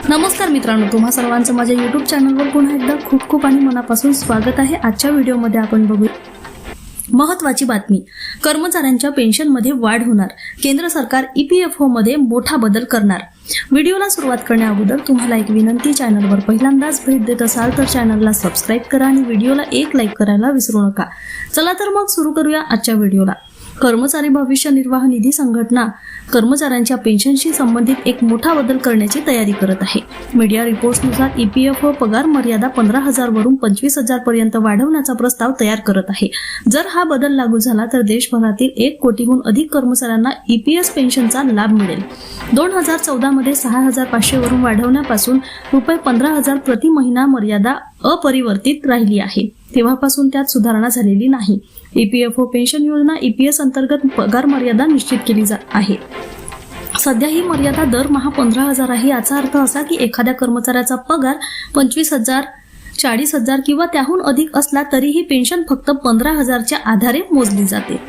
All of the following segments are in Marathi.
नमस्कार मित्रांनो, तुम्हा सर्वांचं माझ्या YouTube चॅनलवर पुन्हा एकदा खूप खूप आणि मनापासून स्वागत आहे। आजच्या व्हिडिओमध्ये आपण बघू महत्त्वाची बातमी, कर्मचाऱ्यांच्या पेन्शनमध्ये वाढ होणार, केंद्र सरकार EPFO मध्ये मोठा बदल करणार। व्हिडिओला सुरुवात करण्याअगोदर तुम्हाला एक विनंती, चॅनलवर पहिल्यांदाच भेट देत असाल तर चॅनलला सबस्क्राइब करा आणि व्हिडिओला एक लाईक करायला विसरू नका। चला तर मग सुरू करूया आजच्या व्हिडिओला। कर्मचारी भविष्य निर्वाह निधी संघटना कर्मचाऱ्यांच्या पेन्शनशी संबंधित एक मोठा बदल करण्याची तयारी करत आहे। मीडिया रिपोर्ट्सनुसार EPFO पगार मर्यादा 15,000 वरून 25,000 पर्यंत वाढवण्याचा प्रस्ताव तयार करत आहे। जर हा बदल लागू झाला तर देशभरातील 1 कोटीहून अधिक कर्मचाऱ्यांना EPS पेन्शनचा लाभ मिळेल। 2014 मध्ये 6,500 वरून वाढवण्यापासून रुपये 15,000 प्रति महिना मर्यादा अपरिवर्तित राहिली आहे। तेव्हापासून त्यात सुधारणा झालेली नाही। EPFO पेन्शन योजना EPS अंतर्गत पगार मर्यादा निश्चित केली आहे। सध्या ही मर्यादा दरमहा 15,000 आहे। याचा अर्थ असा की एखाद्या कर्मचाऱ्याचा पगार 25,000, 40,000 किंवा त्याहून अधिक असला तरीही पेन्शन फक्त 15,000च्या आधारे मोजली जाते।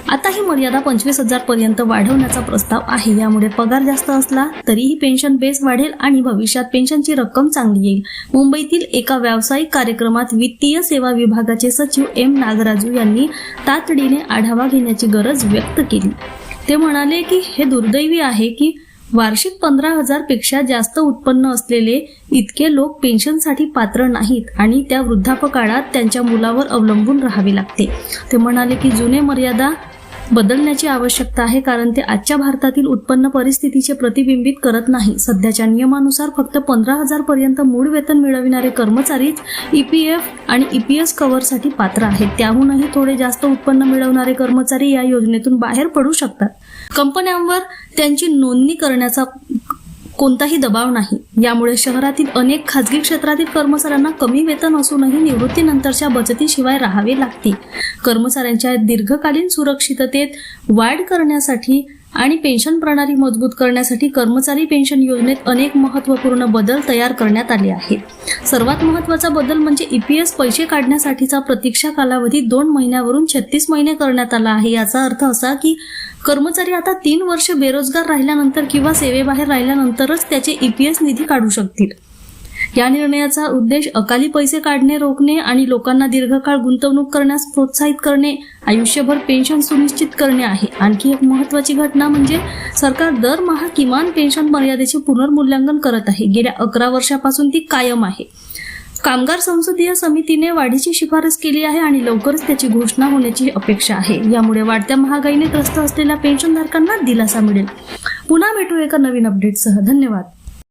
आता ही मर्यादा 25,000 पर्यंत वाढवण्याचा प्रस्ताव आहे। यामुळे पगार जास्त असला तरीही पेन्शन बेस वाढेल आणि भविष्यात पेन्शनची रक्कम चांगली येईल। मुंबईतील एका व्यावसायिक कार्यक्रमात वित्तीय सेवा विभागाचे सचिव M नागराजू यांनी तातडीने आढावा घेण्याची गरज व्यक्त केली। ते म्हणाले की हे दुर्दैवी आहे की वार्षिक 15,000 पेक्षा जास्त उत्पन्न असलेले इतके लोक पेन्शनसाठी पात्र नाहीत आणि त्या वृद्धापकाळात त्यांच्या मुलावर अवलंबून राहावे लागते। ते म्हणाले की जुने मर्यादा बदलण्याची आवश्यकता आहे, कारण ते आजच्या भारतातील उत्पन्न परिस्थितीचे प्रतिबिंबित करत नाही। सध्याच्या नियमानुसार फक्त 15,000 पर्यंत मूळ वेतन मिळविणारे कर्मचारीच EPF आणि EPS कव्हरसाठी पात्र आहेत। त्याहूनही थोडे जास्त उत्पन्न मिळवणारे कर्मचारी या योजनेतून बाहेर पडू शकतात। कंपन्यांवर त्यांची नोंदणी करण्याचा कोणताही दबाव नाही। यामुळे शहरातील अनेक खासगी क्षेत्रातील कर्मचाऱ्यांना कमी वेतन असूनही निवृत्तीनंतरच्या बचतीशिवाय राहावे लागते। कर्मचाऱ्यांच्या दीर्घकालीन सुरक्षिततेत वाढ करण्यासाठी आणि पेन्शन प्रणाली मजबूत करण्यासाठी कर्मचारी पेन्शन योजनेत अनेक महत्त्वपूर्ण बदल तयार करण्यात आले आहेत। सर्वात महत्त्वाचा बदल म्हणजे EPS पैसे काढण्यासाठीचा प्रतीक्षा कालावधी 2 महिन्यावरून 36 महिने करण्यात आला आहे। याचा अर्थ असा की कर्मचारी आता 3 वर्ष बेरोजगार राहिल्यानंतर किंवा सेवेबाहेर राहिल्यानंतरच त्याचे EPS निधी काढू शकतील। या निर्णयाचा उद्देश अकाली पैसे काढणे रोखणे आणि लोकांना दीर्घकाळ गुंतवणूक करण्यास प्रोत्साहित करणे, आयुष्यभर पेन्शन सुनिश्चित करणे आहे। आणखी एक महत्त्वाची घटना म्हणजे सरकार दरमहा किमान पेन्शन मर्यादेचे पुनर्मूल्यांकन करत आहे। गेल्या 11 वर्षापासून ती कायम आहे। कामगार संसदीय समितीने वाढीची शिफारस केली आहे आणि लवकरच त्याची घोषणा होण्याची अपेक्षा आहे। यामुळे वाढत्या महागाईने त्रस्त असलेल्या पेन्शनधारकांना दिलासा मिळेल। पुन्हा भेटू एका नवीन अपडेटसह। धन्यवाद।